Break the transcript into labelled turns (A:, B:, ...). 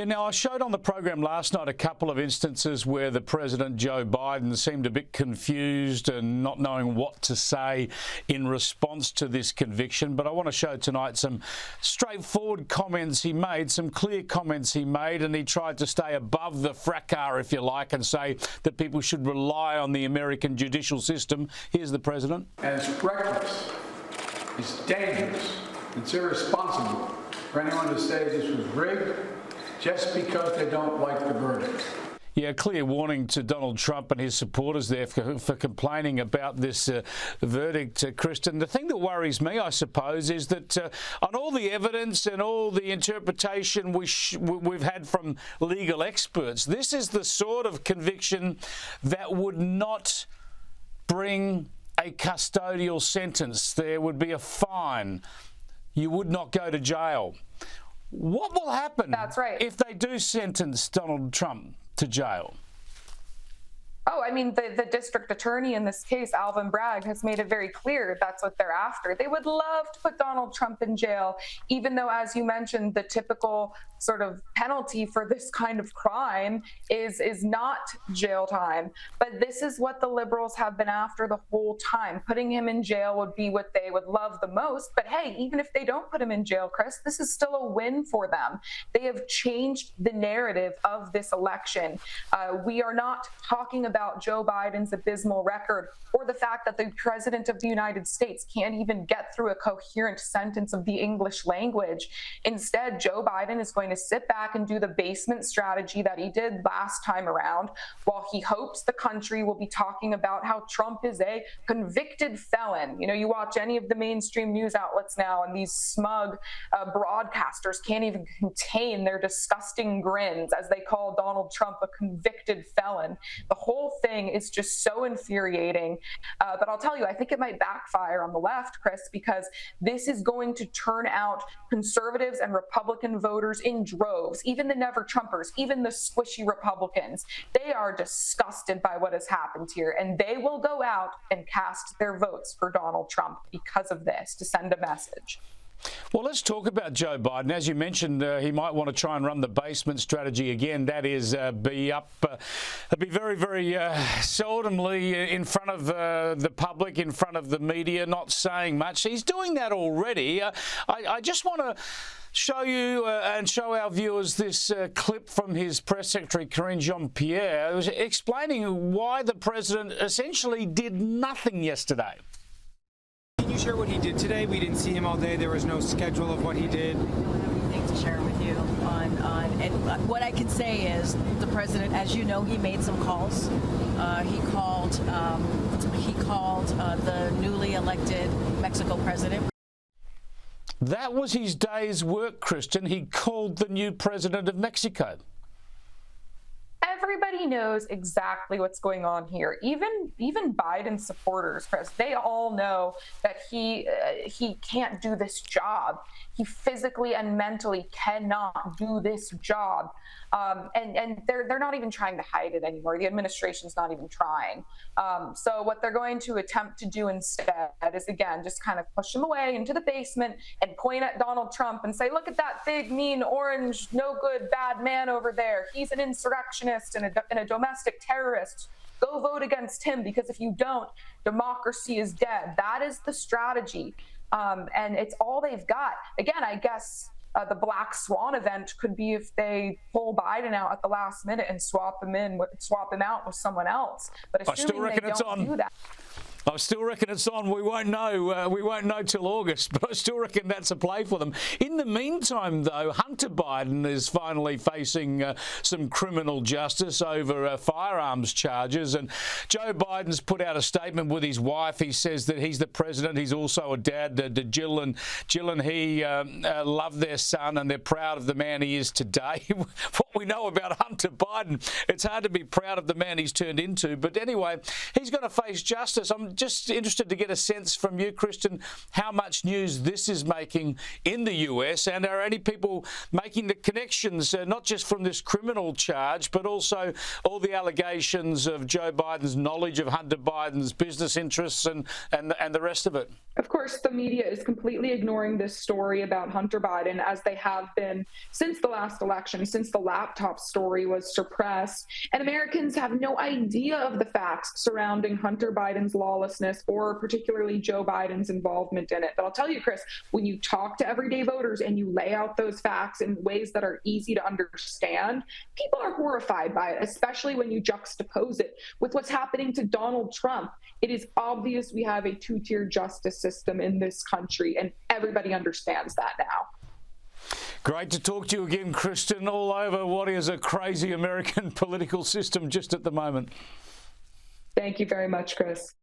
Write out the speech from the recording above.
A: Yeah, now I showed on the program last night a couple of instances where the President, Joe Biden, seemed a bit confused and not knowing what to say in response to this conviction. But I want to show tonight some straightforward comments he made, some clear comments he made, and he tried to stay above the fracas, if you like, and say that people should rely on the American judicial system. Here's the President.
B: And it's reckless, it's dangerous, it's irresponsible for anyone to say this was rigged just because they don't like the verdict.
A: Yeah, clear warning to Donald Trump and his supporters there for complaining about this verdict, Kristin. The thing that worries me, I suppose, is that on all the evidence and all the interpretation we've had from legal experts, this is the sort of conviction that would not bring a custodial sentence. There would be a fine. You would not go to jail. What will happen if they do sentence Donald Trump to jail?
C: Oh, I mean, the district attorney in this case, Alvin Bragg, has made it very clear that's what they're after. They would love to put Donald Trump in jail, even though, as you mentioned, the typical sort of penalty for this kind of crime is not jail time. But this is what the liberals have been after the whole time. Putting him in jail would be what they would love the most. But hey, even if they don't put him in jail, Chris, this is still a win for them. They have changed the narrative of this election. We are not talking about Joe Biden's abysmal record or the fact that the president of the United States can't even get through a coherent sentence of the English language. Instead, Joe Biden is going to sit back and do the basement strategy that he did last time around, while he hopes the country will be talking about how Trump is a convicted felon. You know, you watch any of the mainstream news outlets now, and these smug broadcasters can't even contain their disgusting grins as they call Donald Trump a convicted felon. The whole thing is just so infuriating. But I'll tell you, I think it might backfire on the left, Chris, because this is going to turn out conservatives and Republican voters in droves, even the never Trumpers, even the squishy Republicans. They are disgusted by what has happened here, and they will go out and cast their votes for Donald Trump because of this, to send a message.
A: Well, let's talk about Joe Biden. As you mentioned, he might want to try and run the basement strategy again. That is, be very, very seldomly in front of the public, in front of the media, not saying much. He's doing that already. I just want to show you and show our viewers this clip from his press secretary, Karine Jean-Pierre, explaining why the president essentially did nothing yesterday.
D: Can you share what he did today? We didn't see him all day. There was no schedule of what he did.
E: I don't have anything to share with you and what I can say is the president, as you know, he made some calls. He called the newly elected Mexico president.
A: That was his day's work, Kristin. He called the new president of Mexico.
C: Everybody knows exactly what's going on here. Even Biden supporters, Chris, they all know that he can't do this job. He physically and mentally cannot do this job. And they're not even trying to hide it anymore. The administration's not even trying. So what they're going to attempt to do instead is, again, just kind of push him away into the basement and point at Donald Trump and say, look at that big, mean, orange, no good, bad man over there. He's an insurrectionist and a domestic terrorist. Go vote against him, because if you don't, democracy is dead. That is the strategy. And it's all they've got. Again, I guess the black swan event could be if they pull Biden out at the last minute and swap him out with someone else. But assuming they don't do that.
A: I still reckon it's on. We won't know. We won't know till August, but I still reckon that's a play for them. In the meantime, though, Hunter Biden is finally facing some criminal justice over firearms charges, and Joe Biden's put out a statement with his wife. He says that he's the president. He's also a dad to Jill and he love their son, and they're proud of the man he is today. What we know about Hunter Biden, it's hard to be proud of the man he's turned into. But anyway, he's going to face justice. I'm just interested to get a sense from you, Kristin, how much news this is making in the US, and are any people making the connections, not just from this criminal charge, but also all the allegations of Joe Biden's knowledge of Hunter Biden's business interests and the rest of it?
C: Of course, the media is completely ignoring this story about Hunter Biden, as they have been since the last election, since the laptop story was suppressed. And Americans have no idea of the facts surrounding Hunter Biden's lawlessness, or particularly Joe Biden's involvement in it. But I'll tell you, Chris, when you talk to everyday voters and you lay out those facts in ways that are easy to understand, people are horrified by it, especially when you juxtapose it with what's happening to Donald Trump. It is obvious we have a two-tier justice system in this country, and everybody understands that now.
A: Great to talk to you again, Kristin, all over what is a crazy American political system just at the moment.
C: Thank you very much, Chris.